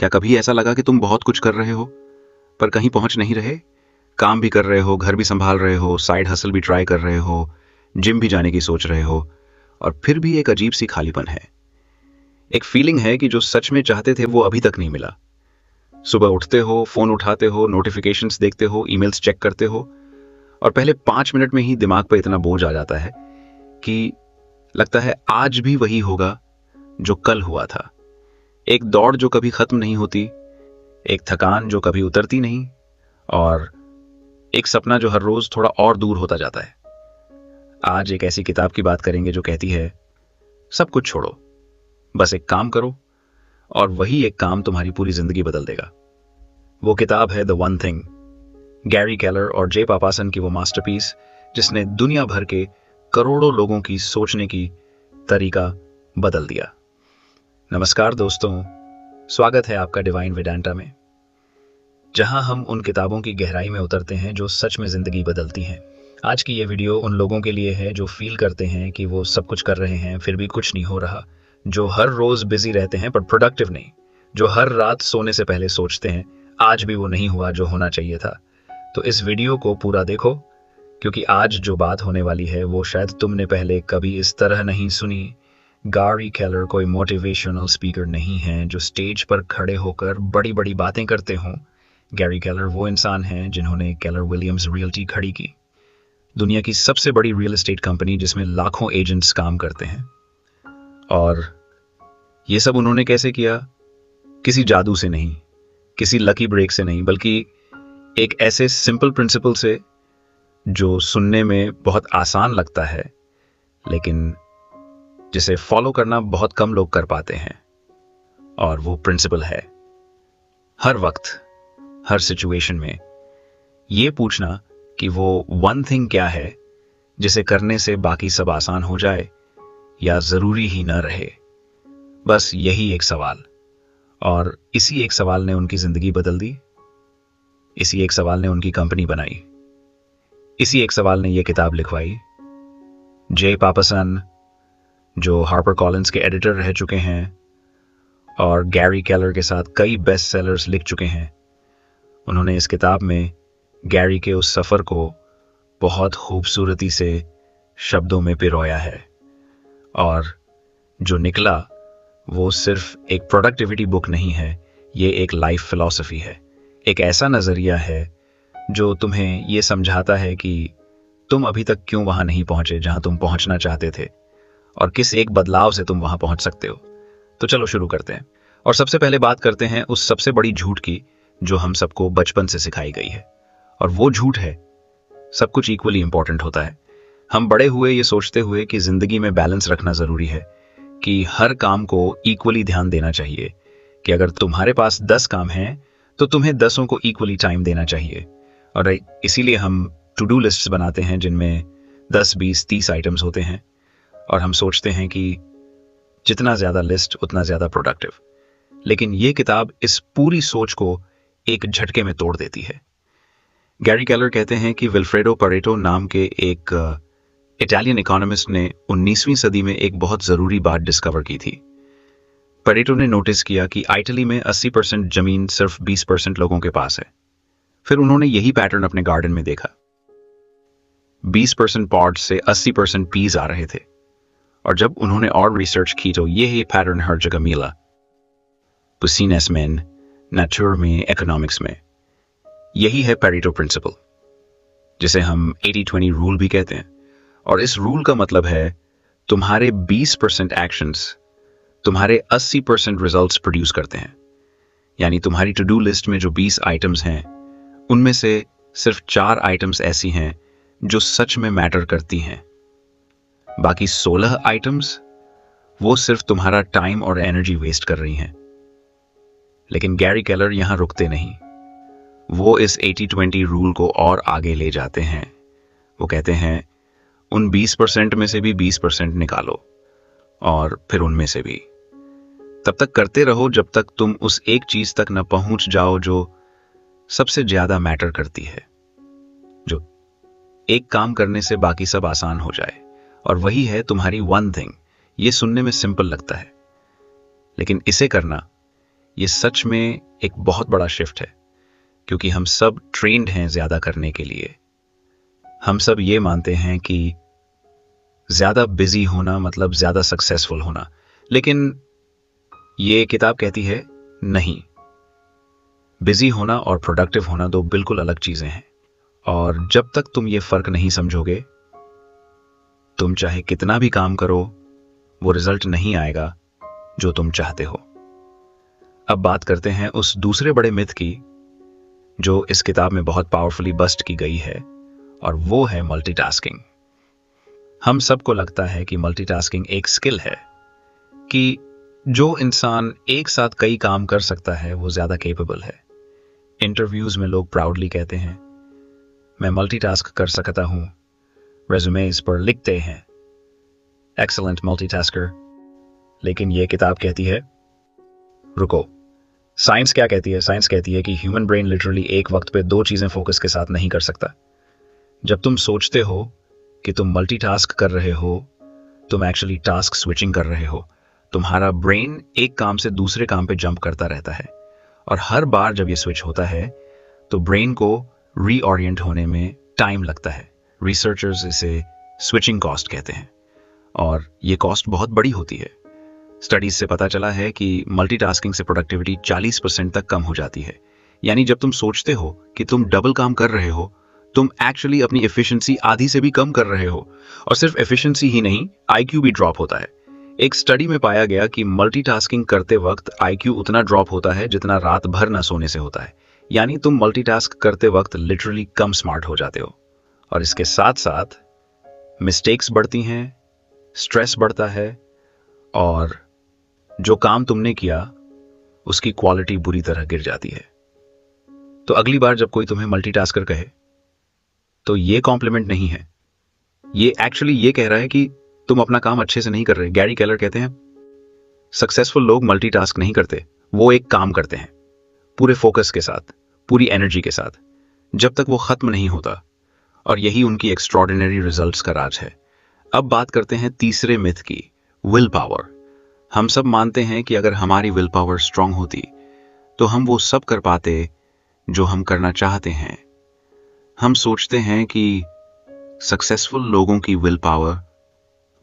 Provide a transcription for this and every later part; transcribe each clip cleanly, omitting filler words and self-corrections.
क्या कभी ऐसा लगा कि तुम बहुत कुछ कर रहे हो पर कहीं पहुंच नहीं रहे? काम भी कर रहे हो, घर भी संभाल रहे हो, साइड हसल भी ट्राई कर रहे हो, जिम भी जाने की सोच रहे हो, और फिर भी एक अजीब सी खालीपन है। एक फीलिंग है कि जो सच में चाहते थे वो अभी तक नहीं मिला। सुबह उठते हो, फोन उठाते हो, नोटिफिकेशंस देखते हो, ईमेल्स चेक करते हो, और पहले 5 मिनट में ही दिमाग पर इतना बोझ आ जाता है कि लगता है आज भी वही होगा जो कल हुआ था। एक दौड़ जो कभी खत्म नहीं होती, एक थकान जो कभी उतरती नहीं, और एक सपना जो हर रोज थोड़ा और दूर होता जाता है। आज एक ऐसी किताब की बात करेंगे जो कहती है सब कुछ छोड़ो, बस एक काम करो, और वही एक काम तुम्हारी पूरी जिंदगी बदल देगा। वो किताब है the one thing, Gary Keller और जे पापासन की वो मास्टरपीस जिसने दुनिया भर के करोड़ों लोगों की सोचने की तरीका बदल दिया। नमस्कार दोस्तों, स्वागत है आपका डिवाइन वेदांता में, जहां हम उन किताबों की गहराई में उतरते हैं जो सच में जिंदगी बदलती हैं। आज की ये वीडियो उन लोगों के लिए है जो फील करते हैं कि वो सब कुछ कर रहे हैं फिर भी कुछ नहीं हो रहा, जो हर रोज बिजी रहते हैं पर प्रोडक्टिव नहीं, जो हर रात सोने से पहले सोचते हैं आज भी वो नहीं हुआ जो होना चाहिए था। तो इस वीडियो को पूरा देखो, क्योंकि आज जो बात होने वाली है वो शायद तुमने पहले कभी इस तरह नहीं सुनी। गैरी केलर कोई मोटिवेशनल स्पीकर नहीं है जो स्टेज पर खड़े होकर बड़ी बड़ी बातें करते हों। गैरी केलर वो इंसान हैं जिन्होंने केलर विलियम्स रियल्टी खड़ी की, दुनिया की सबसे बड़ी रियल एस्टेट कंपनी जिसमें लाखों एजेंट्स काम करते हैं। और ये सब उन्होंने कैसे किया? किसी जादू से नहीं, किसी लकी ब्रेक से नहीं, बल्कि एक ऐसे सिंपल प्रिंसिपल से जो सुनने में बहुत आसान लगता है लेकिन जिसे फॉलो करना बहुत कम लोग कर पाते हैं। और वो प्रिंसिपल है हर वक्त, हर सिचुएशन में ये पूछना कि वो वन थिंग क्या है जिसे करने से बाकी सब आसान हो जाए या जरूरी ही न रहे। बस यही एक सवाल, और इसी एक सवाल ने उनकी जिंदगी बदल दी। इसी एक सवाल ने उनकी कंपनी बनाई। इसी एक सवाल ने यह किताब लिखवाई। जे पापासन, जो हार्पर कॉलिंस के एडिटर रह चुके हैं और गैरी केलर के साथ कई बेस्ट सेलर्स लिख चुके हैं, उन्होंने इस किताब में गैरी के उस सफर को बहुत खूबसूरती से शब्दों में पिरोया है। और जो निकला वो सिर्फ एक प्रोडक्टिविटी बुक नहीं है, ये एक लाइफ फिलॉसफी है। एक ऐसा नजरिया है जो तुम्हें ये समझाता है कि तुम अभी तक क्यों वहां नहीं पहुंचे जहां तुम पहुंचना चाहते थे, और किस एक बदलाव से तुम वहां पहुंच सकते हो। तो चलो शुरू करते हैं, और सबसे पहले बात करते हैं उस सबसे बड़ी झूठ की जो हम सबको बचपन से सिखाई गई है। और वो झूठ है सब कुछ इक्वली इंपॉर्टेंट होता है। हम बड़े हुए ये सोचते हुए कि जिंदगी में बैलेंस रखना जरूरी है, कि हर काम को इक्वली ध्यान देना चाहिए, कि अगर तुम्हारे पास 10 काम हैं तो तुम्हें 10 को इक्वली टाइम देना चाहिए। और इसीलिए हम टू डू लिस्ट्स बनाते हैं जिनमें 10, 20, 30 आइटम्स होते हैं, और हम सोचते हैं कि जितना ज्यादा लिस्ट उतना ज्यादा प्रोडक्टिव। लेकिन यह किताब इस पूरी सोच को एक झटके में तोड़ देती है। गैरी केलर कहते हैं कि विल्फ्रेडो परेटो नाम के एक इटालियन इकोनॉमिस्ट ने 19वीं सदी में एक बहुत जरूरी बात डिस्कवर की थी। परेटो ने नोटिस किया कि इटली में 80% जमीन सिर्फ 20% लोगों के पास है। फिर उन्होंने यही पैटर्न अपने गार्डन में देखा। 20% पॉट्स से 80% पीस आ रहे थे, और जब उन्होंने और रिसर्च की तो यही पैटर्न हर जगह मिला, बिजनेस में, नेचर में, इकोनॉमिक्स में। यही है पेरेटो प्रिंसिपल, जिसे हम 80-20 रूल भी कहते हैं। और इस रूल का मतलब है तुम्हारे 20% एक्शंस तुम्हारे 80% रिजल्ट्स प्रोड्यूस करते हैं। यानी तुम्हारी टू डू लिस्ट में जो 20 आइटम्स हैं उनमें से सिर्फ 4 आइटम्स ऐसी हैं जो सच में मैटर करती हैं। बाकी 16 आइटम्स वो सिर्फ तुम्हारा टाइम और एनर्जी वेस्ट कर रही हैं। लेकिन गैरी केलर यहां रुकते नहीं, वो इस 80-20 रूल को और आगे ले जाते हैं। वो कहते हैं उन 20% में से भी 20% निकालो, और फिर उनमें से भी। तब तक करते रहो जब तक तुम उस एक चीज तक न पहुंच जाओ जो सबसे ज्यादा मैटर करती है, जो एक काम करने से बाकी सब आसान हो जाए। और वही है तुम्हारी वन थिंग। ये सुनने में सिंपल लगता है, लेकिन इसे करना ये सच में एक बहुत बड़ा शिफ्ट है, क्योंकि हम सब ट्रेंड हैं ज्यादा करने के लिए। हम सब ये मानते हैं कि ज्यादा बिजी होना मतलब ज्यादा सक्सेसफुल होना, लेकिन ये किताब कहती है नहीं, बिजी होना और प्रोडक्टिव होना दो बिल्कुल अलग चीजें हैं। और जब तक तुम ये फर्क नहीं समझोगे, तुम चाहे कितना भी काम करो, वो रिजल्ट नहीं आएगा जो तुम चाहते हो। अब बात करते हैं उस दूसरे बड़े मिथ की जो इस किताब में बहुत पावरफुली बस्ट की गई है, और वो है मल्टीटास्किंग। हम सबको लगता है कि मल्टीटास्किंग एक स्किल है, कि जो इंसान एक साथ कई काम कर सकता है वो ज्यादा केपेबल है। इंटरव्यूज में लोग प्राउडली कहते हैं, मैं मल्टीटास्क कर सकता हूं, रेज्यूमेस पर लिखते हैं, एक्सीलेंट मल्टीटास्कर। लेकिन यह किताब कहती है, रुको, साइंस क्या कहती है? साइंस कहती है कि ह्यूमन ब्रेन लिटरली एक वक्त पे दो चीजें फोकस के साथ नहीं कर सकता। जब तुम सोचते हो कि तुम मल्टीटास्क कर रहे हो, तुम एक्चुअली टास्क स्विचिंग कर रहे हो। तुम्हारा ब्रेन एक काम से दूसरे काम पे जंप करता रहता है, और हर बार जब ये स्विच होता है तो ब्रेन को रीओरिएंट होने में टाइम लगता है। रिसर्चर्स इसे स्विचिंग कॉस्ट कहते हैं, और ये कॉस्ट बहुत बड़ी होती है। स्टडीज से पता चला है कि मल्टीटास्किंग से प्रोडक्टिविटी 40% तक कम हो जाती है। यानी जब तुम सोचते हो कि तुम डबल काम कर रहे हो, तुम एक्चुअली अपनी एफिशिएंसी आधी से भी कम कर रहे हो। और सिर्फ एफिशिएंसी ही नहीं, आईक्यू भी ड्रॉप होता है। एक स्टडी में पाया गया कि मल्टीटास्किंग करते वक्त आईक्यू उतना ड्रॉप होता है जितना रात भर ना सोने से होता है। यानी तुम मल्टीटास्क करते वक्त लिटरली कम स्मार्ट हो जाते हो। और इसके साथ साथ मिस्टेक्स बढ़ती हैं, स्ट्रेस बढ़ता है, और जो काम तुमने किया उसकी क्वालिटी बुरी तरह गिर जाती है। तो अगली बार जब कोई तुम्हें मल्टीटास्कर कहे तो ये कॉम्प्लीमेंट नहीं है, ये एक्चुअली ये कह रहा है कि तुम अपना काम अच्छे से नहीं कर रहे। गैरी केलर कहते हैं, सक्सेसफुल लोग मल्टीटास्क नहीं करते, वो एक काम करते हैं पूरे फोकस के साथ, पूरी एनर्जी के साथ, जब तक वो खत्म नहीं होता। और यही उनकी एक्स्ट्रॉर्डिनरी रिजल्ट्स का राज है। अब बात करते हैं तीसरे मिथ की, विल पावर। हम सब मानते हैं कि अगर हमारी विल पावर स्ट्रांग होती तो हम वो सब कर पाते जो हम करना चाहते हैं। हम सोचते हैं कि सक्सेसफुल लोगों की विल पावर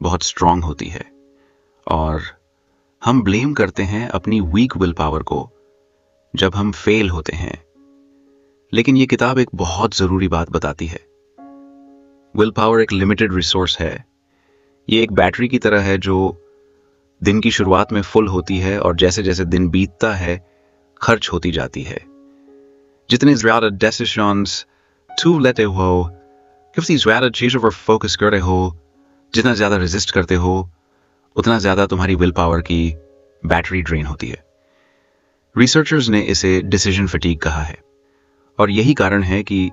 बहुत स्ट्रांग होती है, और हम ब्लेम करते हैं अपनी वीक विल पावर को जब हम फेल होते हैं। लेकिन यह किताब एक बहुत जरूरी बात बताती है, विल पावर एक लिमिटेड रिसोर्स है। ये एक बैटरी की तरह है जो दिन की शुरुआत में फुल होती है और जैसे जैसे दिन बीतता है खर्च होती जाती है। जितने ज्यादा डिसीजंस तुम लेते हो, कितनी ज्यादा चीजों पर फोकस करते हो, जितना ज्यादा रेजिस्ट करते हो, उतना ज्यादा तुम्हारी विल पावर की बैटरी ड्रेन होती है। रिसर्चर्स ने इसे डिसीजन फटीग कहा है, और यही कारण है कि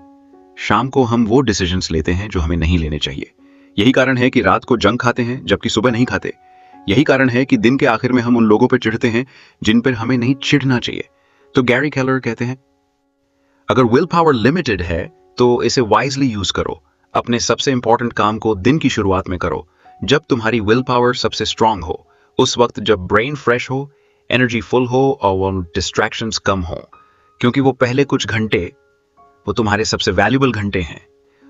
शाम को हम वो डिसीजंस लेते हैं जो हमें नहीं लेने चाहिए। यही कारण है कि रात को जंक खाते हैं जबकि सुबह नहीं खाते। यही कारण है कि दिन के आखिर में हम उन लोगों पर चिढ़ते हैं जिन पर हमें नहीं चिढ़ना चाहिए। तो गैरी केलर कहते हैं, अगर विल पावर लिमिटेड है तो इसे वाइजली यूज करो। अपने सबसे इंपॉर्टेंट काम को दिन की शुरुआत में करो, जब तुम्हारी विल पावर सबसे स्ट्रांग हो, उस वक्त जब ब्रेन फ्रेश हो, एनर्जी फुल हो और वो डिस्ट्रैक्शंस कम हो। क्योंकि वो पहले कुछ घंटे वो तुम्हारे सबसे वैल्यूबल घंटे हैं।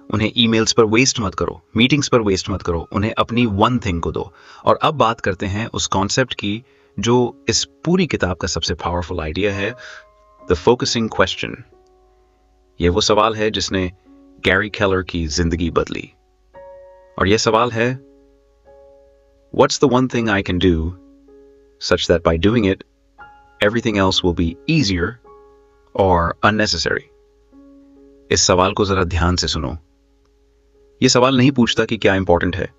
उन्हें ईमेल्स पर वेस्ट मत करो, मीटिंग्स पर वेस्ट मत करो, उन्हें अपनी वन थिंग को दो। और अब बात करते हैं उस कॉन्सेप्ट की जो इस पूरी किताब का सबसे पावरफुल आइडिया है, द फोकसिंग क्वेश्चन। यह वो सवाल है जिसने गैरी केलर की जिंदगी बदली। और यह सवाल है, what's the one thing I can do such that by doing it everything else will be easier और अननेसेसरी। इस सवाल को जरा ध्यान से सुनो। यह सवाल नहीं पूछता कि क्या इंपॉर्टेंट है,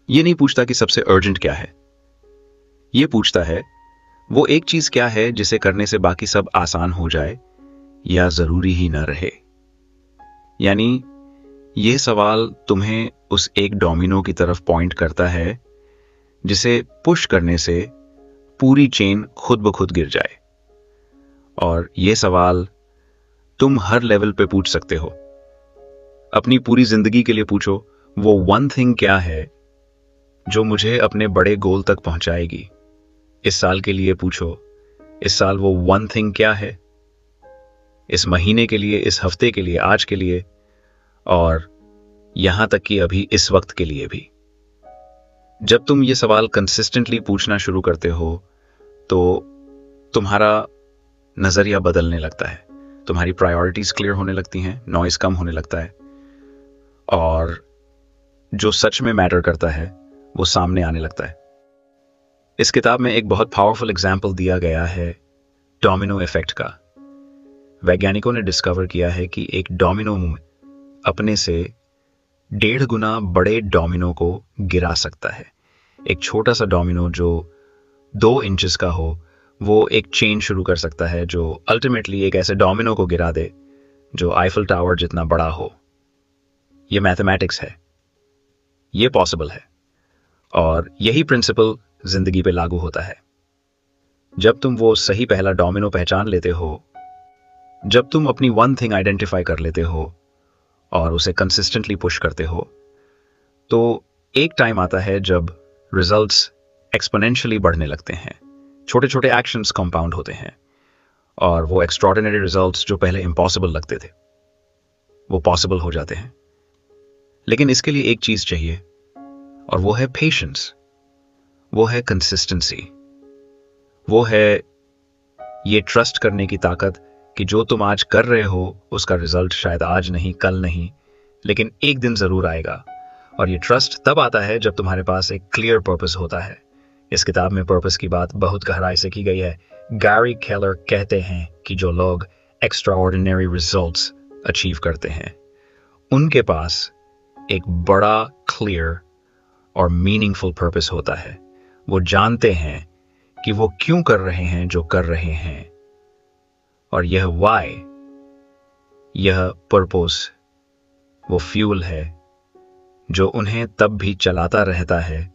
यह नहीं पूछता कि सबसे अर्जेंट क्या है। यह पूछता है, वो एक चीज क्या है जिसे करने से बाकी सब आसान हो जाए या जरूरी ही ना रहे। यानी यह सवाल तुम्हें उस एक डोमिनो की तरफ पॉइंट करता है जिसे पुश करने से पूरी चेन खुद ब खुद गिर जाए। और यह सवाल तुम हर लेवल पे पूछ सकते हो। अपनी पूरी जिंदगी के लिए पूछो, वो वन थिंग क्या है जो मुझे अपने बड़े गोल तक पहुंचाएगी। इस साल के लिए पूछो, इस साल वो वन थिंग क्या है, इस महीने के लिए, इस हफ्ते के लिए, आज के लिए, और यहां तक कि अभी इस वक्त के लिए भी। जब तुम ये सवाल कंसिस्टेंटली पूछना शुरू करते हो तो तुम्हारा नजरिया बदलने लगता है, तुम्हारी प्रायोरिटीज क्लियर होने लगती हैं, नॉइस कम होने लगता है, और जो सच में मैटर करता है वो सामने आने लगता है। इस किताब में एक बहुत पावरफुल एग्जाम्पल दिया गया है डोमिनो इफेक्ट का। वैज्ञानिकों ने डिस्कवर किया है कि एक डोमिनो अपने से 1.5 गुना बड़े डोमिनो को गिरा सकता है। एक छोटा सा डोमिनो जो 2 इंचेस का हो वो एक चेन शुरू कर सकता है जो अल्टीमेटली एक ऐसे डोमिनो को गिरा दे जो आईफल टावर जितना बड़ा हो। ये मैथमेटिक्स है, ये पॉसिबल है, और यही प्रिंसिपल जिंदगी पे लागू होता है। जब तुम वो सही पहला डोमिनो पहचान लेते हो, जब तुम अपनी वन थिंग आइडेंटिफाई कर लेते हो और उसे कंसिस्टेंटली पुश करते हो, तो एक टाइम आता है जब रिजल्ट्स एक्सपोनेंशियली बढ़ने लगते हैं, छोटे छोटे एक्शंस कंपाउंड होते हैं, और वो एक्स्ट्रॉर्डिनरी रिजल्ट्स जो पहले इम्पॉसिबल लगते थे वो पॉसिबल हो जाते हैं। लेकिन इसके लिए एक चीज चाहिए, और वो है पेशेंस, वो है कंसिस्टेंसी, वो है ये ट्रस्ट करने की ताकत कि जो तुम आज कर रहे हो उसका रिजल्ट शायद आज नहीं, कल नहीं, लेकिन एक दिन जरूर आएगा। और ये ट्रस्ट तब आता है जब तुम्हारे पास एक क्लियर पर्पस होता है। इस किताब में पर्पस की बात बहुत गहराई से की गई है। गैरी केलर कहते हैं कि जो लोग एक्स्ट्राऑर्डिनरी रिजल्ट्स अचीव करते हैं उनके पास एक बड़ा, क्लियर और मीनिंगफुल पर्पस होता है। वो जानते हैं कि वो क्यों कर रहे हैं जो कर रहे हैं, और यह वाई, यह पर्पस, वो फ्यूल है जो उन्हें तब भी चलाता रहता है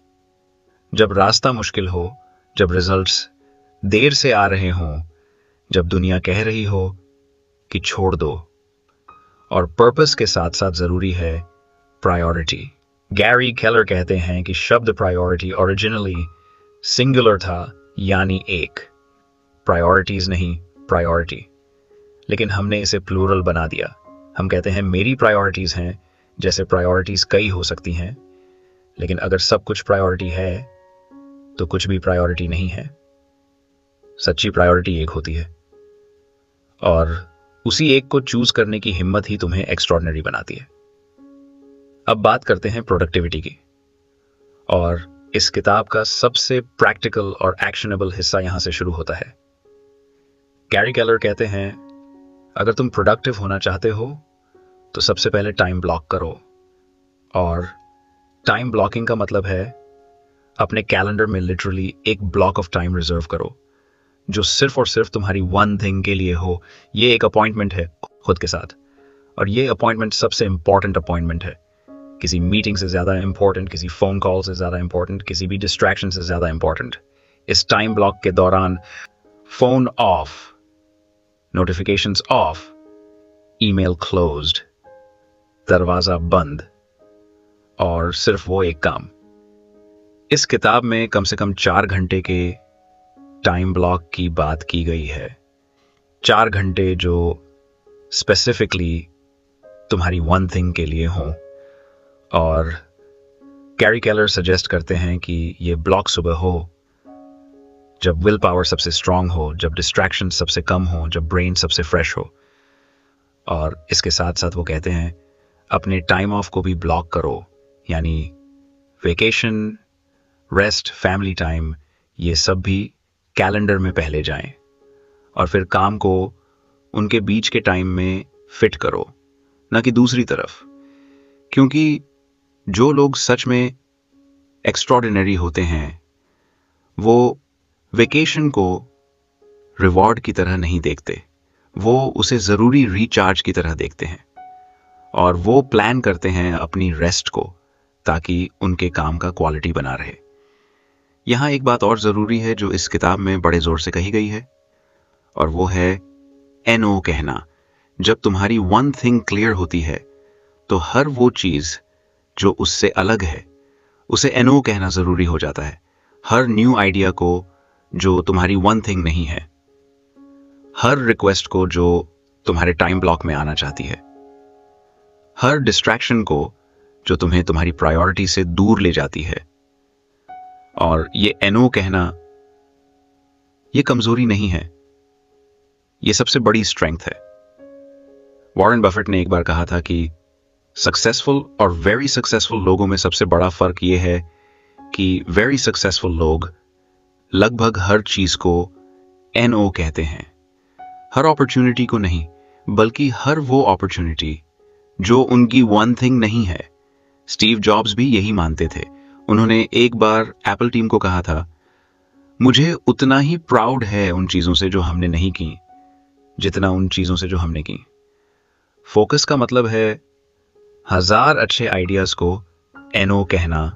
जब रास्ता मुश्किल हो, जब रिजल्ट्स देर से आ रहे हों, जब दुनिया कह रही हो कि छोड़ दो। और पर्पस के साथ साथ जरूरी है प्रायोरिटी। गैरी केलर कहते हैं कि शब्द प्रायोरिटी ओरिजिनली सिंगुलर था, यानी एक, प्रायोरिटीज नहीं, प्रायोरिटी, लेकिन हमने इसे प्लूरल बना दिया। हम कहते हैं मेरी प्रायोरिटीज हैं, जैसे प्रायोरिटीज कई हो सकती हैं, लेकिन अगर सब कुछ प्रायोरिटी है तो कुछ भी प्रायोरिटी नहीं है। सच्ची प्रायोरिटी एक होती है, और उसी एक को चूज करने की हिम्मत ही तुम्हें एक्स्ट्रॉर्डिनरी बनाती है। अब बात करते हैं प्रोडक्टिविटी की, और इस किताब का सबसे प्रैक्टिकल और एक्शनेबल हिस्सा यहां से शुरू होता है। गैरी केलर कहते हैं अगर तुम प्रोडक्टिव होना चाहते हो तो सबसे पहले टाइम ब्लॉक करो। और टाइम ब्लॉकिंग का मतलब है अपने कैलेंडर में लिटरली एक ब्लॉक ऑफ टाइम रिजर्व करो जो सिर्फ और सिर्फ तुम्हारी वन थिंग के लिए हो। ये एक अपॉइंटमेंट है खुद के साथ, और ये अपॉइंटमेंट सबसे इंपॉर्टेंट अपॉइंटमेंट है। किसी मीटिंग से ज्यादा इंपॉर्टेंट, किसी फोन कॉल से ज्यादा इंपॉर्टेंट, किसी भी डिस्ट्रैक्शन से ज्यादा इंपॉर्टेंट। इस टाइम ब्लॉक के दौरान phone of, notifications of, email closed, दरवाजा बंद, और सिर्फ वो एक काम। इस किताब में कम से कम 4 घंटे के टाइम ब्लॉक की बात की गई है। 4 घंटे जो स्पेसिफिकली तुम्हारी वन थिंग के लिए हों। और गैरी केलर सजेस्ट करते हैं कि ये ब्लॉक सुबह हो जब विल पावर सबसे स्ट्रांग हो, जब डिस्ट्रैक्शन सबसे कम हो, जब ब्रेन सबसे फ्रेश हो। और इसके साथ साथ वो कहते हैं अपने टाइम ऑफ को भी ब्लॉक करो, यानी वेकेशन, रेस्ट, फैमिली टाइम, ये सब भी कैलेंडर में पहले जाएं, और फिर काम को उनके बीच के टाइम में फिट करो, ना कि दूसरी तरफ। क्योंकि जो लोग सच में एक्स्ट्रॉर्डिनरी होते हैं वो वेकेशन को रिवॉर्ड की तरह नहीं देखते, वो उसे जरूरी रिचार्ज की तरह देखते हैं, और वो प्लान करते हैं अपनी रेस्ट को ताकि उनके काम का क्वालिटी बना रहे। यहां एक बात और जरूरी है जो इस किताब में बड़े जोर से कही गई है, और वो है एनो कहना। जब तुम्हारी वन थिंग क्लियर होती है तो हर वो चीज जो उससे अलग है उसे एनो कहना जरूरी हो जाता है। हर न्यू आइडिया को जो तुम्हारी वन थिंग नहीं है हर रिक्वेस्ट को जो तुम्हारे टाइम ब्लॉक में आना चाहती है, हर डिस्ट्रैक्शन को जो तुम्हें तुम्हारी प्रायोरिटी से दूर ले जाती है। और ये एनो कहना, ये कमजोरी नहीं है, ये सबसे बड़ी स्ट्रेंथ है। वॉरेन बफेट ने एक बार कहा था कि सक्सेसफुल और वेरी सक्सेसफुल लोगों में सबसे बड़ा फर्क यह है कि वेरी सक्सेसफुल लोग लगभग हर चीज को एनओ कहते हैं। हर अपॉर्चुनिटी को नहीं, बल्कि हर वो अपॉर्चुनिटी जो उनकी वन थिंग नहीं है। स्टीव जॉब्स भी यही मानते थे। उन्होंने एक बार एप्पल टीम को कहा था, मुझे उतना ही प्राउड है उन चीजों से जो हमने नहीं की, जितना उन चीजों से जो हमने की। फोकस का मतलब है हजार अच्छे आइडियाज को एनओ कहना,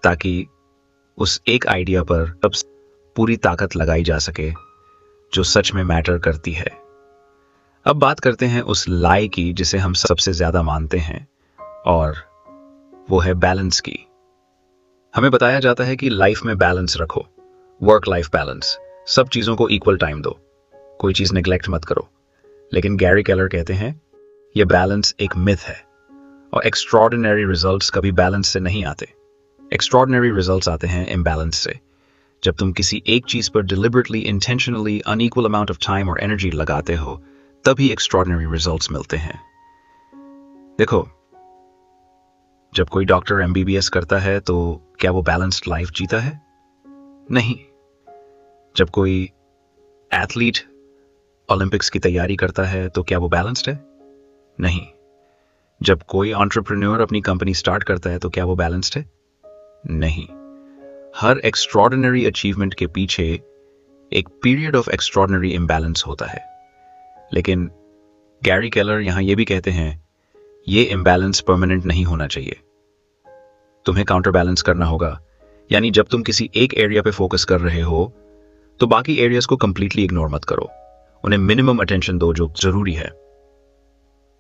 ताकि उस एक आइडिया पर अब पूरी ताकत लगाई जा सके जो सच में मैटर करती है। अब बात करते हैं उस लाई की जिसे हम सबसे ज्यादा मानते हैं, और वो है बैलेंस की। हमें बताया जाता है कि लाइफ में बैलेंस रखो, वर्क लाइफ बैलेंस। सब चीजों को इक्वल टाइम दो, कोई चीज नेग्लेक्ट मत करो। लेकिन गैरी केलर कहते हैं यह बैलेंस एक मिथ है, और एक्स्ट्रॉर्डिनरी रिजल्ट्स कभी बैलेंस से नहीं आते। एक्स्ट्रॉर्डिनरी रिजल्ट्स आते हैं इम्बैलेंस से। जब तुम किसी एक चीज पर deliberately, intentionally unequal amount of time और एनर्जी लगाते हो, तभी एक्स्ट्रॉर्डिनरी रिजल्ट्स मिलते हैं। देखो, जब कोई डॉक्टर एमबीबीएस करता है तो क्या वो बैलेंस्ड लाइफ जीता है? नहीं। जब कोई एथलीट ओलंपिक्स की तैयारी करता है तो क्या वो बैलेंस्ड है? नहीं। जब कोई एंटरप्रेन्योर अपनी कंपनी स्टार्ट करता है तो क्या वो बैलेंस्ड है? नहीं। हर एक्स्ट्रॉर्डिनरी अचीवमेंट के पीछे एक पीरियड ऑफ एक्स्ट्रॉर्डिनरी इम्बैलेंस होता है। लेकिन गैरी केलर यहां ये भी कहते हैं, ये इम्बैलेंस परमानेंट नहीं होना चाहिए। तुम्हें काउंटर बैलेंस करना होगा। यानी जब तुम किसी एक एरिया पे फोकस कर रहे हो तो बाकी एरियाज को कंप्लीटली इग्नोर मत करो, उन्हें मिनिमम अटेंशन दो जो जरूरी है।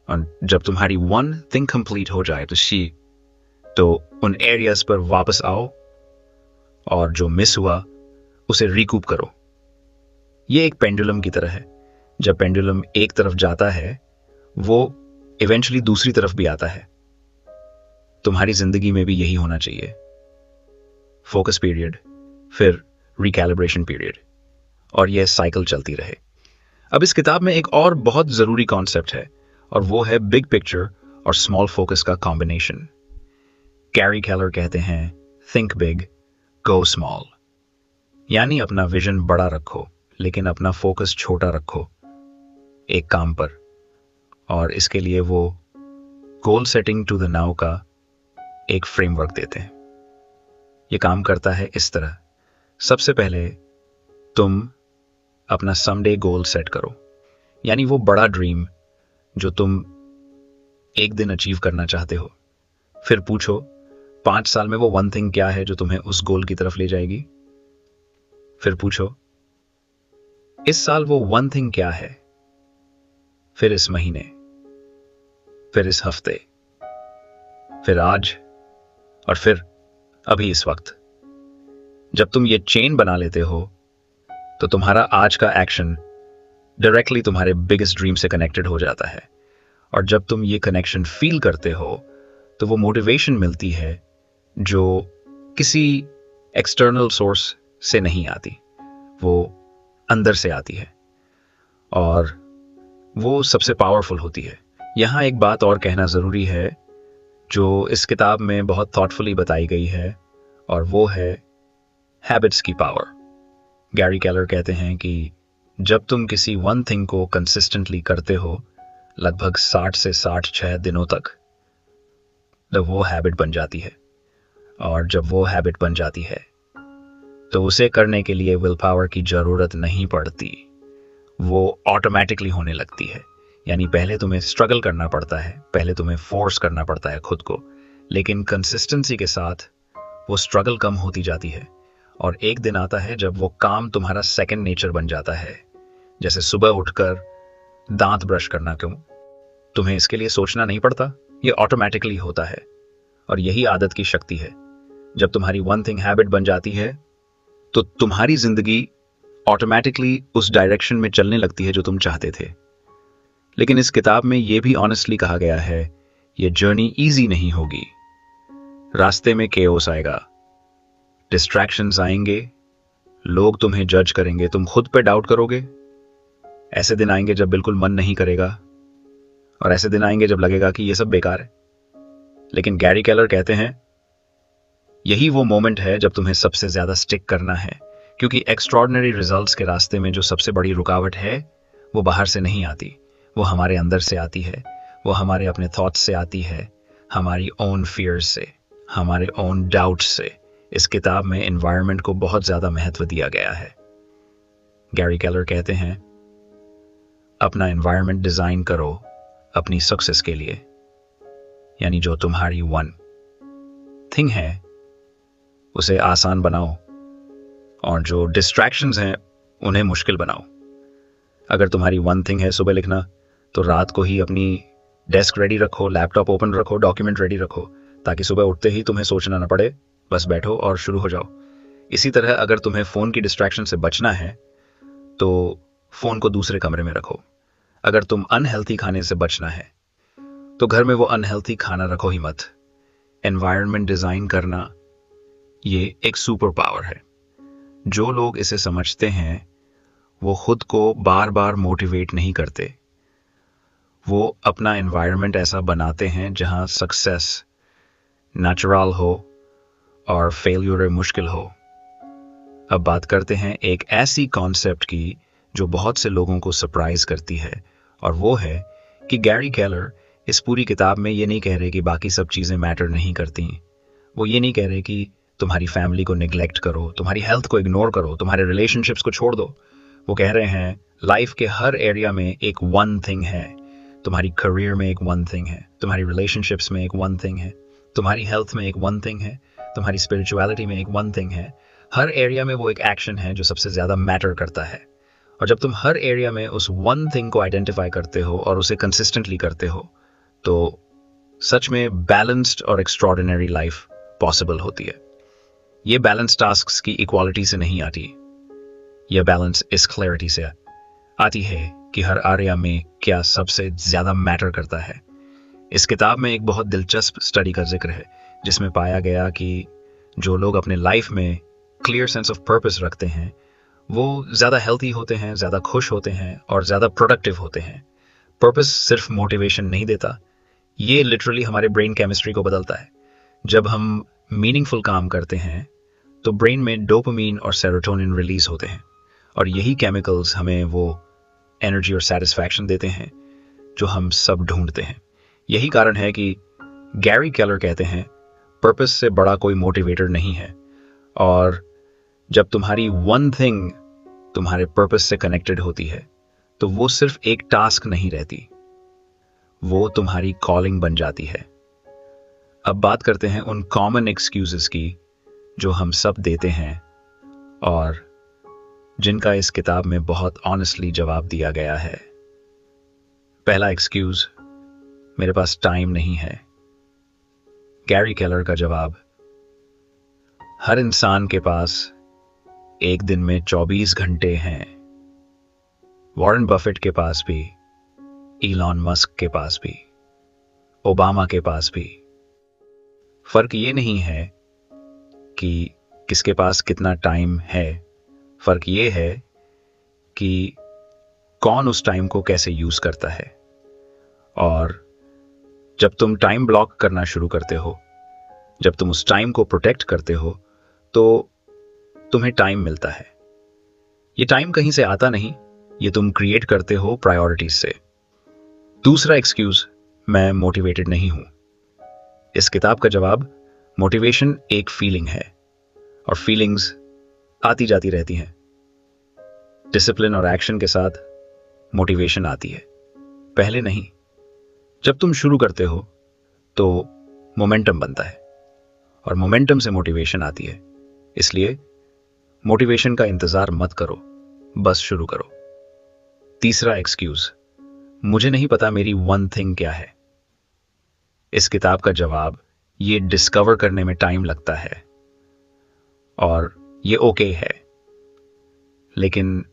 और जब तुम्हारी वन थिंग कंप्लीट हो जाए तो उन एरियाज पर वापस आओ और जो मिस हुआ उसे रिकूप करो। यह एक पेंडुलम की तरह है। जब पेंडुलम एक तरफ जाता है वो इवेंचुअली दूसरी तरफ भी आता है। तुम्हारी जिंदगी में भी यही होना चाहिए। फोकस पीरियड, फिर रिकैलिब्रेशन पीरियड, और यह साइकिल चलती रहे। अब इस किताब में एक और बहुत जरूरी कॉन्सेप्ट है, और वो है बिग पिक्चर और स्मॉल फोकस का कॉम्बिनेशन। गैरी केलर कहते हैं, थिंक बिग, गो स्मॉल। यानी अपना विजन बड़ा रखो, लेकिन अपना फोकस छोटा रखो एक काम पर। और इसके लिए वो goal setting to the now का एक फ्रेमवर्क देते हैं। ये काम करता है इस तरह। सबसे पहले तुम अपना समडे गोल सेट करो, यानी वो बड़ा ड्रीम जो तुम एक दिन अचीव करना चाहते हो। फिर पूछो 5 साल में वो वन थिंग क्या है जो तुम्हें उस गोल की तरफ ले जाएगी। फिर पूछो इस साल वो वन थिंग क्या है। फिर इस महीने, फिर इस हफ्ते, फिर आज, और फिर अभी इस वक्त। जब तुम ये चेन बना लेते हो तो तुम्हारा आज का एक्शन डायरेक्टली तुम्हारे बिगेस्ट ड्रीम से कनेक्टेड हो जाता है। और जब तुम ये कनेक्शन फील करते हो तो वो मोटिवेशन मिलती है जो किसी एक्सटर्नल सोर्स से नहीं आती, वो अंदर से आती है, और वो सबसे पावरफुल होती है। यहां एक बात और कहना जरूरी है जो इस किताब में बहुत थॉटफुली बताई गई है, और वो है हैबिट्स की पावर। गैरी केलर कहते हैं कि जब तुम किसी वन थिंग को कंसिस्टेंटली करते हो लगभग 60 से 66 दिनों तक, तो वो हैबिट बन जाती है। और जब वो हैबिट बन जाती है तो उसे करने के लिए विल पावर की जरूरत नहीं पड़ती, वो ऑटोमेटिकली होने लगती है। यानी पहले तुम्हें स्ट्रगल करना पड़ता है, पहले तुम्हें फोर्स करना पड़ता है खुद को, लेकिन कंसिस्टेंसी के साथ वो स्ट्रगल कम होती जाती है। और एक दिन आता है जब वो काम तुम्हारा सेकंड नेचर बन जाता है। जैसे सुबह उठकर दांत ब्रश करना, क्यों? तुम्हें इसके लिए सोचना नहीं पड़ता, ये ऑटोमेटिकली होता है। और यही आदत की शक्ति है। जब तुम्हारी वन थिंग हैबिट बन जाती है तो तुम्हारी जिंदगी ऑटोमेटिकली उस डायरेक्शन में चलने लगती है जो तुम चाहते थे। लेकिन इस किताब में यह भी ऑनेस्टली कहा गया है, यह जर्नी इजी नहीं होगी। रास्ते में केओस आएगा, डिस्ट्रैक्शंस आएंगे, लोग तुम्हें जज करेंगे, तुम खुद पे डाउट करोगे। ऐसे दिन आएंगे जब बिल्कुल मन नहीं करेगा, और ऐसे दिन आएंगे जब लगेगा कि यह सब बेकार है। लेकिन गैरी केलर कहते हैं यही वो मोमेंट है जब तुम्हें सबसे ज्यादा स्टिक करना है, क्योंकि एक्स्ट्रॉर्डिनरी रिजल्ट्स के रास्ते में जो सबसे बड़ी रुकावट है वो बाहर से नहीं आती, वो हमारे अंदर से आती है। वो हमारे अपने थॉट्स से आती है, हमारी ओन फियर्स से, हमारे ओन डाउट्स से। इस किताब में एनवायरनमेंट को बहुत ज्यादा महत्व दिया गया है। गैरी केलर कहते हैं अपना एनवायरनमेंट डिजाइन करो अपनी सक्सेस के लिए, यानी जो तुम्हारी वन थिंग है उसे आसान बनाओ, और जो डिस्ट्रैक्शंस हैं उन्हें मुश्किल बनाओ। अगर तुम्हारी वन थिंग है सुबह लिखना, तो रात को ही अपनी डेस्क रेडी रखो, लैपटॉप ओपन रखो, डॉक्यूमेंट रेडी रखो, ताकि सुबह उठते ही तुम्हें सोचना ना पड़े, बस बैठो और शुरू हो जाओ। इसी तरह अगर तुम्हें फोन की डिस्ट्रैक्शन से बचना है तो फोन को दूसरे कमरे में रखो। अगर तुम अनहेल्थी खाने से बचना है तो घर में वो अनहेल्थी खाना रखो ही मत। एनवायरनमेंट डिजाइन करना ये एक सुपर पावर है। जो लोग इसे समझते हैं वो खुद को बार बार मोटिवेट नहीं करते, वो अपना एनवायरनमेंट ऐसा बनाते हैं जहां सक्सेस नेचुरल हो और फेल्यूर मुश्किल हो। अब बात करते हैं एक ऐसी कॉन्सेप्ट की जो बहुत से लोगों को सरप्राइज करती है, और वो है कि गैरी केलर इस पूरी किताब में ये नहीं कह रहे कि बाकी सब चीजें मैटर नहीं करती। वो ये नहीं कह रहे कि तुम्हारी फैमिली को निग्लेक्ट करो, तुम्हारी हेल्थ को इग्नोर करो, तुम्हारे रिलेशनशिप्स को छोड़ दो। वो कह रहे हैं लाइफ के हर एरिया में एक वन थिंग है। तुम्हारी करियर में एक वन थिंग है, तुम्हारी रिलेशनशिप्स में एक वन थिंग है, तुम्हारी हेल्थ में एक वन थिंग है, तुम्हारी स्पिरिचुअलिटी में एक वन थिंग है। हर एरिया में वो एक एक्शन है जो सबसे ज्यादा मैटर करता है। और जब तुम हर एरिया में उस वन थिंग को आइडेंटिफाई करते हो और उसे कंसिस्टेंटली करते हो, तो सच में बैलेंस्ड और एक्स्ट्रॉर्डिनरी लाइफ पॉसिबल होती है। ये बैलेंस टास्क्स की इक्वालिटी से नहीं आती, यह बैलेंस इस क्लैरिटी से आती है कि हर एरिया में क्या सबसे ज्यादा मैटर करता है। इस किताब में एक बहुत दिलचस्प स्टडी का जिक्र है जिसमें पाया गया कि जो लोग अपने लाइफ में क्लियर सेंस ऑफ पर्पस रखते हैं वो ज्यादा हेल्थी होते हैं, ज्यादा खुश होते हैं और ज्यादा प्रोडक्टिव होते हैं। पर्पस सिर्फ मोटिवेशन नहीं देता, ये लिटरली हमारे ब्रेन केमिस्ट्री को बदलता है। जब हम मीनिंगफुल काम करते हैं तो ब्रेन में डोपामीन और सेरोटोनिन रिलीज होते हैं, और यही केमिकल्स हमें वो एनर्जी और सेटिस्फैक्शन देते हैं जो हम सब ढूंढते हैं। यही कारण है कि गैरी केलर कहते हैं पर्पस से बड़ा कोई मोटिवेटर नहीं है, और जब तुम्हारी वन थिंग तुम्हारे पर्पस से कनेक्टेड होती है तो वो सिर्फ एक टास्क नहीं रहती, वो तुम्हारी कॉलिंग बन जाती है। अब बात करते हैं उन कॉमन एक्सक्यूजेस की जो हम सब देते हैं और जिनका इस किताब में बहुत ऑनेस्टली जवाब दिया गया है। पहला एक्सक्यूज, मेरे पास टाइम नहीं है। गैरी केलर का जवाब, हर इंसान के पास एक दिन में 24 घंटे हैं। वॉरेन बफेट के पास भी, इलॉन मस्क के पास भी, ओबामा के पास भी। फर्क ये नहीं है कि किसके पास कितना टाइम है, फर्क ये है कि कौन उस टाइम को कैसे यूज करता है। और जब तुम टाइम ब्लॉक करना शुरू करते हो, जब तुम उस टाइम को प्रोटेक्ट करते हो, तो तुम्हें टाइम मिलता है। ये टाइम कहीं से आता नहीं, ये तुम क्रिएट करते हो प्रायोरिटीज से। दूसरा एक्सक्यूज, मैं मोटिवेटेड नहीं हूं। इस किताब का जवाब, मोटिवेशन एक फीलिंग है और फीलिंग्स आती जाती रहती हैं। डिसिप्लिन और एक्शन के साथ मोटिवेशन आती है, पहले नहीं। जब तुम शुरू करते हो तो मोमेंटम बनता है और मोमेंटम से मोटिवेशन आती है। इसलिए मोटिवेशन का इंतजार मत करो, बस शुरू करो। तीसरा एक्सक्यूज, मुझे नहीं पता मेरी वन थिंग क्या है। इस किताब का जवाब, ये डिस्कवर करने में टाइम लगता है और ये ओके है। लेकिन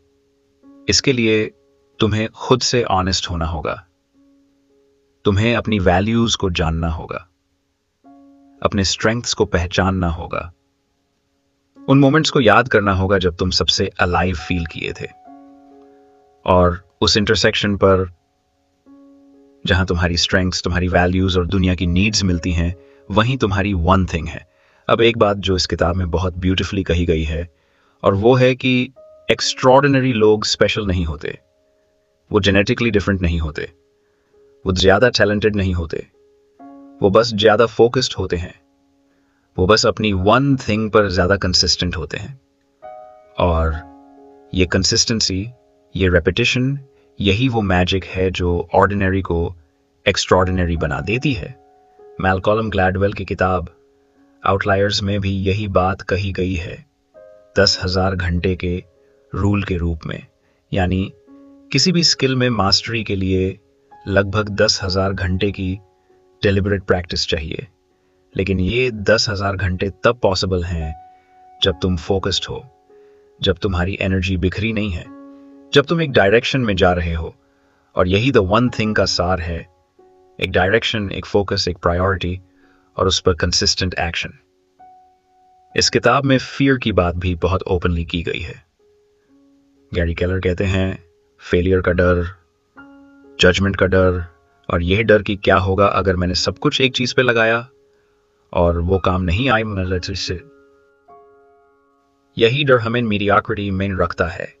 इसके लिए तुम्हें खुद से ऑनेस्ट होना होगा। तुम्हें अपनी वैल्यूज को जानना होगा, अपने स्ट्रेंथ्स को पहचानना होगा, उन मोमेंट्स को याद करना होगा जब तुम सबसे अलाइव फील किए थे, और उस इंटरसेक्शन पर जहां तुम्हारी स्ट्रेंथ्स, तुम्हारी वैल्यूज और दुनिया की नीड्स मिलती हैं, वहीं तुम्हारी वन थिंग है। अब एक बात जो इस किताब में बहुत ब्यूटिफुली कही गई है, और वो है कि एक्स्ट्रॉर्डिनरी लोग स्पेशल नहीं होते, वो जेनेटिकली डिफरेंट नहीं होते, वो ज्यादा टैलेंटेड नहीं होते, वो बस ज्यादा फोकस्ड होते हैं, वो बस अपनी वन थिंग पर ज्यादा कंसिस्टेंट होते हैं। और ये कंसिस्टेंसी, ये रेपिटेशन, यही वो मैजिक है जो ऑर्डिनरी को एक्स्ट्रॉर्डिनरी बना देती है। मैलकॉलम ग्लैडवेल की किताब आउटलायर्स में भी यही बात कही गई है, 10,000 घंटे के रूल के रूप में। यानी किसी भी स्किल में मास्टरी के लिए लगभग 10,000 घंटे की डेलिबरेट प्रैक्टिस चाहिए, लेकिन ये 10,000 घंटे तब पॉसिबल हैं जब तुम फोकस्ड हो, जब तुम्हारी एनर्जी बिखरी नहीं है, जब तुम एक डायरेक्शन में जा रहे हो। और यही द वन थिंग का सार है, एक डायरेक्शन, एक फोकस, एक प्रायोरिटी, और उस पर कंसिस्टेंट एक्शन। इस किताब में फियर की बात भी बहुत ओपनली की गई है। गैरी केलर कहते हैं, फेलियर का डर, जजमेंट का डर, और यह डर कि क्या होगा अगर मैंने सब कुछ एक चीज पे लगाया और वो काम नहीं आई से, यही डर हमें मीडियोक्रिटी में रखता है।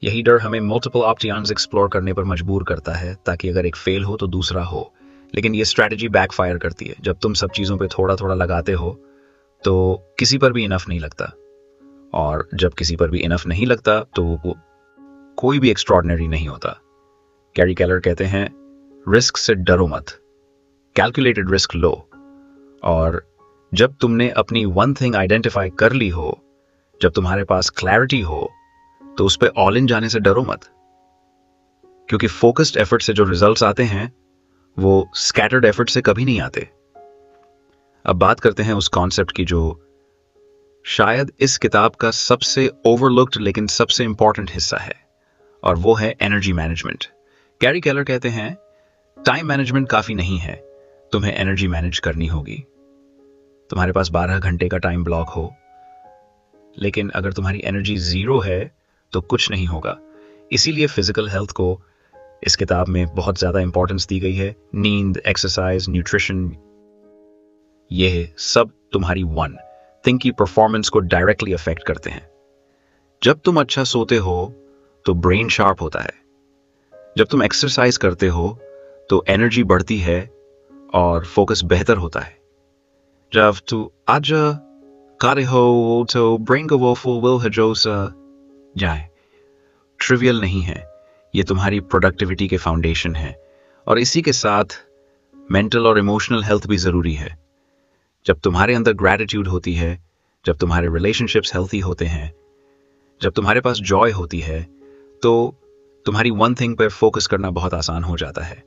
यही डर हमें मल्टीपल ऑप्शंस एक्सप्लोर करने पर मजबूर करता है, ताकि अगर एक फेल हो तो दूसरा हो। लेकिन ये स्ट्रैटेजी बैकफायर करती है। जब तुम सब चीजों पे थोड़ा थोड़ा लगाते हो तो किसी पर भी इनफ नहीं लगता, और जब किसी पर भी इनफ नहीं लगता तो वो कोई भी एक्स्ट्रॉर्डिनरी नहीं होता। गैरी केलर कहते हैं, रिस्क से डरो मत, कैलकुलेटेड रिस्क लो। और जब तुमने अपनी वन थिंग आइडेंटिफाई कर ली हो, जब तुम्हारे पास क्लैरिटी हो, तो उस पर ऑल इन जाने से डरो मत, क्योंकि फोकस्ड एफर्ट से जो रिजल्ट्स आते हैं वो स्कैटर्ड एफर्ट से कभी नहीं आते। अब बात करते हैं उस कॉन्सेप्ट की जो शायद इस किताब का सबसे ओवरलुक्ड लेकिन सबसे इंपॉर्टेंट हिस्सा है, और वो है एनर्जी मैनेजमेंट। गैरी केलर कहते हैं, टाइम मैनेजमेंट काफी नहीं है, तुम्हें एनर्जी मैनेज करनी होगी। तुम्हारे पास 12 घंटे का टाइम ब्लॉक हो, लेकिन अगर तुम्हारी एनर्जी जीरो है तो कुछ नहीं होगा। इसीलिए फिजिकल हेल्थ को इस किताब में बहुत ज्यादा इंपॉर्टेंस दी गई है। नींद, एक्सरसाइज, न्यूट्रिशन, ये सब तुम्हारी वन थिंग की परफॉर्मेंस को डायरेक्टली अफेक्ट करते हैं। जब तुम अच्छा सोते हो तो ब्रेन शार्प होता है, जब तुम एक्सरसाइज करते हो तो एनर्जी बढ़ती है और फोकस बेहतर होता है। जब तू आज कार्य हो तो ब्रेन को वो फुल विल है जो जाए। ट्रिवियल नहीं है, ये तुम्हारी प्रोडक्टिविटी के फाउंडेशन है, और इसी के साथ मेंटल और इमोशनल हेल्थ भी जरूरी है। जब तुम्हारे अंदर ग्रैटिट्यूड होती है, जब तुम्हारे रिलेशनशिप्स हेल्थी होते हैं, जब तुम्हारे पास जॉय होती है, तो तुम्हारी वन थिंग पर फोकस करना बहुत आसान हो जाता है।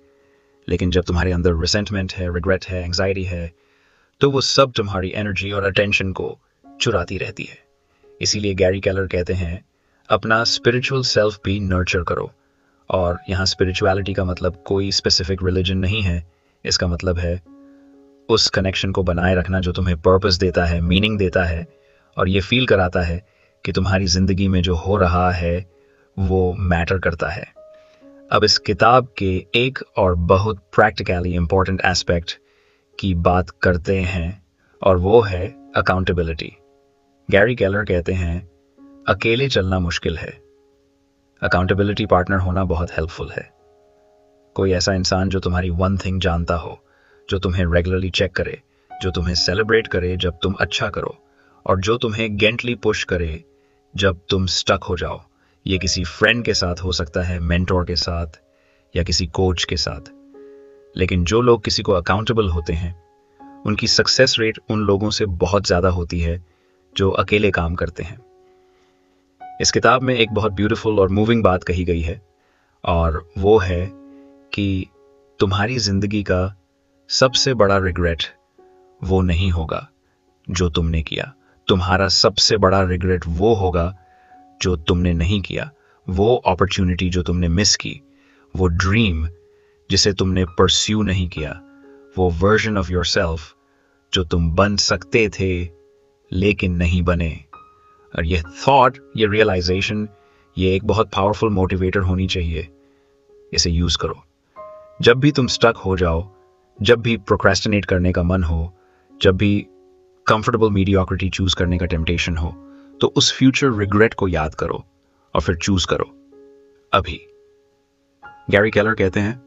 लेकिन जब तुम्हारे अंदर रिसेंटमेंट है, रिग्रेट है, एंग्जाइटी है, तो वो सब तुम्हारी एनर्जी और अटेंशन को चुराती रहती है। इसीलिए गैरी केलर कहते हैं, अपना स्पिरिचुअल सेल्फ भी नर्चर करो। और यहाँ स्पिरिचुअलिटी का मतलब कोई स्पेसिफिक रिलीजन नहीं है, इसका मतलब है उस कनेक्शन को बनाए रखना जो तुम्हें पर्पस देता है, मीनिंग देता है, और ये फील कराता है कि तुम्हारी जिंदगी में जो हो रहा है वो मैटर करता है। अब इस किताब के एक और बहुत प्रैक्टिकली इंपॉर्टेंट एस्पेक्ट की बात करते हैं, और वो है अकाउंटेबिलिटी। गैरी केलर कहते हैं, अकेले चलना मुश्किल है, अकाउंटेबिलिटी पार्टनर होना बहुत हेल्पफुल है। कोई ऐसा इंसान जो तुम्हारी वन थिंग जानता हो, जो तुम्हें रेगुलरली चेक करे, जो तुम्हें सेलिब्रेट करे जब तुम अच्छा करो, और जो तुम्हें गेंटली पुश करे जब तुम स्टक हो जाओ। ये किसी फ्रेंड के साथ हो सकता है, मेंटोर के साथ, या किसी कोच के साथ। लेकिन जो लोग किसी को अकाउंटेबल होते हैं, उनकी सक्सेस रेट उन लोगों से बहुत ज्यादा होती है जो अकेले काम करते हैं। इस किताब में एक बहुत ब्यूटीफुल और मूविंग बात कही गई है, और वो है कि तुम्हारी जिंदगी का सबसे बड़ा रिग्रेट वो नहीं होगा जो तुमने किया, तुम्हारा सबसे बड़ा रिग्रेट वो होगा जो तुमने नहीं किया, वो अपॉर्चुनिटी जो तुमने मिस की, वो ड्रीम जिसे तुमने परस्यू नहीं किया, वो वर्जन ऑफ योरसेल्फ जो तुम बन सकते थे लेकिन नहीं बने। और ये थॉट, ये रियलाइजेशन, ये एक बहुत पावरफुल मोटिवेटर होनी चाहिए। इसे यूज करो। जब भी तुम स्टक हो जाओ, जब भी प्रोक्रेस्टिनेट करने का मन हो, जब भी कंफर्टेबल मीडियोक्रिटी चूज करने का टेम्पटेशन हो, तो उस फ्यूचर रिग्रेट को याद करो और फिर चूज करो अभी। गैरी केलर कहते हैं,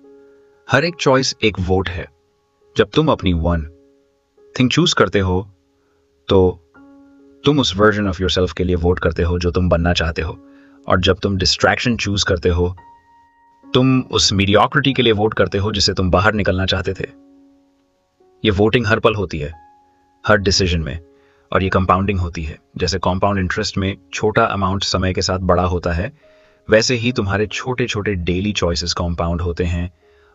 हर एक चॉइस एक वोट है। जब तुम अपनी वन थिंग चूज करते हो तो तुम उस वर्जन ऑफ योरसेल्फ के लिए वोट करते हो जो तुम बनना चाहते हो। और जब तुम डिस्ट्रैक्शन चूज करते हो, तुम उस मीडियोक्रिटी के लिए वोट करते हो जिसे तुम बाहर निकलना चाहते थे। ये वोटिंग हर पल होती है, हर डिसीजन में, और ये कंपाउंडिंग होती है। जैसे कंपाउंड इंटरेस्ट में छोटा अमाउंट समय के साथ बड़ा होता है, वैसे ही तुम्हारे छोटे छोटे डेली चॉइसेस कंपाउंड होते हैं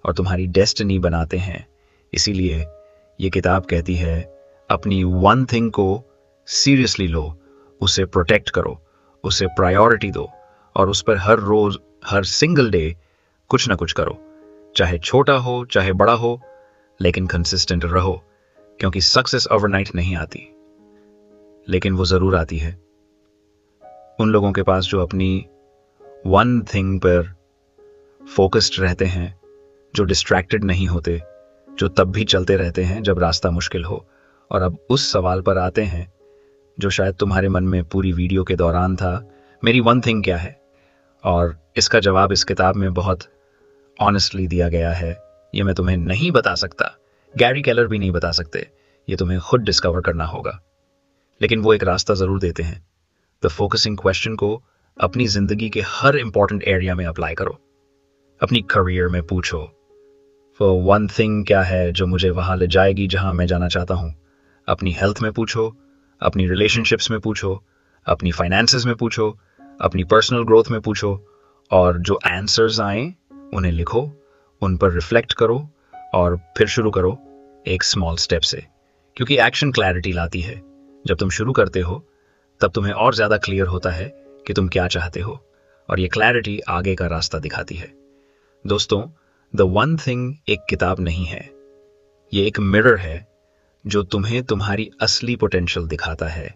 और तुम्हारी डेस्टिनी बनाते हैं। इसीलिए ये किताब कहती है, अपनी वन थिंग को सीरियसली लो, उसे प्रोटेक्ट करो, उसे प्रायोरिटी दो और उस पर हर रोज, हर सिंगल डे कुछ ना कुछ करो। चाहे छोटा हो चाहे बड़ा हो, लेकिन कंसिस्टेंट रहो, क्योंकि सक्सेस ओवरनाइट नहीं आती, लेकिन वो जरूर आती है उन लोगों के पास जो अपनी वन थिंग पर फोकस्ड रहते हैं, जो डिस्ट्रैक्टेड नहीं होते, जो तब भी चलते रहते हैं जब रास्ता मुश्किल हो। और अब उस सवाल पर आते हैं जो शायद तुम्हारे मन में पूरी वीडियो के दौरान था, मेरी वन थिंग क्या है? और इसका जवाब इस किताब में बहुत ऑनेस्टली दिया गया है। ये मैं तुम्हें नहीं बता सकता, गैरी केलर भी नहीं बता सकते, ये तुम्हें खुद डिस्कवर करना होगा। लेकिन वो एक रास्ता जरूर देते हैं। द फोकसिंग क्वेश्चन को अपनी जिंदगी के हर इंपॉर्टेंट एरिया में अप्लाई करो। अपनी करियर में पूछो, वो वन थिंग क्या है जो मुझे वहां ले जाएगी जहां मैं जाना चाहता हूं। अपनी हेल्थ में पूछो, अपनी रिलेशनशिप्स में पूछो, अपनी फाइनेंसेस में पूछो, अपनी पर्सनल ग्रोथ में पूछो, और जो आंसर्स आए उन्हें लिखो, उन पर रिफ्लेक्ट करो और फिर शुरू करो एक स्मॉल स्टेप से। क्योंकि एक्शन क्लैरिटी लाती है। जब तुम शुरू करते हो तब तुम्हें और ज्यादा क्लियर होता है कि तुम क्या चाहते हो, और ये क्लैरिटी आगे का रास्ता दिखाती है। दोस्तों, द वन थिंग एक किताब नहीं है, ये एक मिरर है जो तुम्हें तुम्हारी असली पोटेंशियल दिखाता है।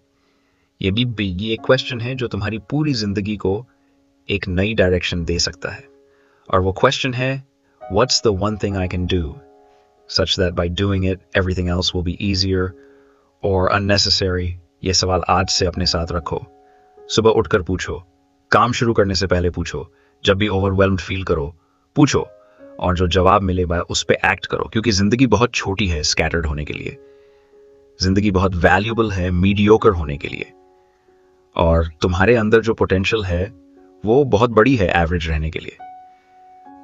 ये एक क्वेश्चन है जो तुम्हारी पूरी जिंदगी को एक नई डायरेक्शन दे सकता है। और वो क्वेश्चन है, what's the one thing I can do such that by doing it everything else will be easier और अननेसेसरी। ये सवाल आज से अपने साथ रखो। सुबह उठकर पूछो, काम शुरू करने से पहले पूछो, जब भी ओवरवेल्म्ड फील करो पूछो, और जो जवाब मिले उस पर एक्ट करो। क्योंकि जिंदगी बहुत छोटी है स्कैटर्ड होने के लिए, जिंदगी बहुत वैल्यूबल है मीडियोकर होने के लिए, और तुम्हारे अंदर जो पोटेंशियल है वो बहुत बड़ी है एवरेज रहने के लिए।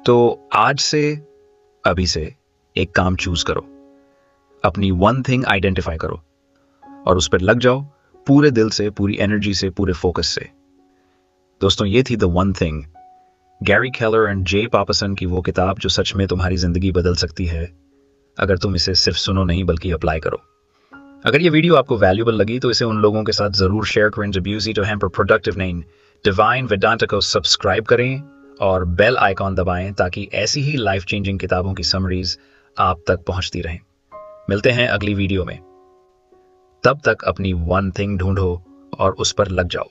तो आज से, अभी से एक काम चूज करो, अपनी वन थिंग आइडेंटिफाई करो और उस पर लग जाओ पूरे दिल से, पूरी एनर्जी से, पूरे फोकस से। दोस्तों, ये थी the one thing, Gary Keller and Jay Papasan की वो किताब जो सच में तुम्हारी जिंदगी बदल सकती है अगर तुम इसे सिर्फ सुनो नहीं बल्कि अप्लाई करो। अगर ये वीडियो आपको वैल्यूबल लगी तो इसे उन लोगों के साथ जरूर शेयर करें जो busy to hamper productive name divine Vedanta को सब्सक्राइब करें और बेल आइकॉन दबाएं ताकि ऐसी ही लाइफ चेंजिंग किताबों की समरीज आप तक पहुंचती रहें। मिलते हैं अगली वीडियो में, तब तक अपनी वन थिंग ढूंढो और उस पर लग जाओ।